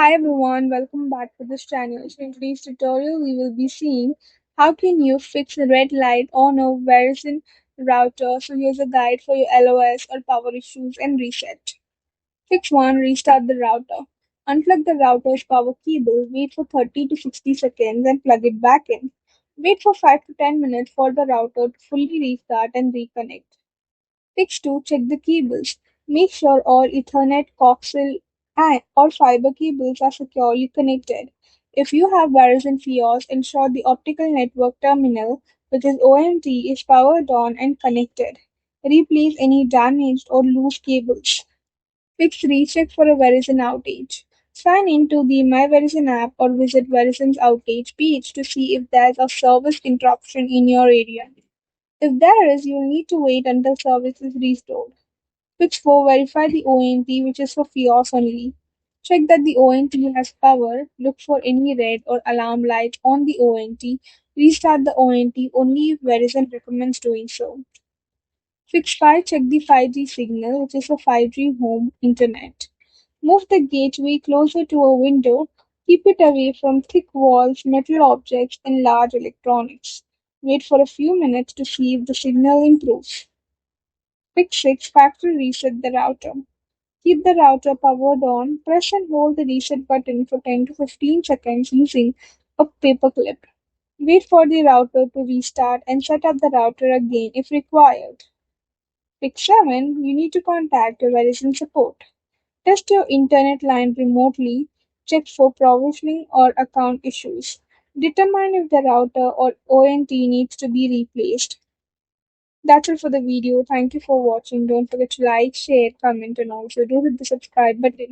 Hi everyone, welcome back to this channel. So in today's tutorial, we will be seeing how can you fix a red light on a Verizon router. So here's a guide for your LOS or power issues and reset. Fix 1. Restart the router. Unplug the router's power cable, wait for 30 to 60 seconds and plug it back in. Wait for 5 to 10 minutes for the router to fully restart and reconnect. Fix 2. Check the cables. Make sure all Ethernet, coaxial, or fiber cables are securely connected. If you have Verizon Fios, ensure the optical network terminal, which is ONT, is powered on and connected. Replace any damaged or loose cables. Fix 3. Check for a Verizon outage. Sign into the My Verizon app or visit Verizon's outage page to see if there's a service interruption in your area. If there is, you'll need to wait until service is restored. Fix 4. Verify the ONT, which is for Fios only. Check that the ONT has power. Look for any red or alarm lights on the ONT. Restart the ONT only if Verizon recommends doing so. Fix 5. Check the 5G signal, which is for 5G home internet. Move the gateway closer to a window. Keep it away from thick walls, metal objects, and large electronics. Wait for a few minutes to see if the signal improves. Fix 6. Factory reset the router. Keep the router powered on. Press and hold the reset button for 10 to 15 seconds using a paper clip. Wait for the router to restart and set up the router again if required. Fix 7. You need to contact your Verizon support. Test your internet line remotely. Check for provisioning or account issues. Determine if the router or ONT needs to be replaced. That's it for the video. Thank you for watching. Don't forget to like, share, comment, and also do hit the subscribe button.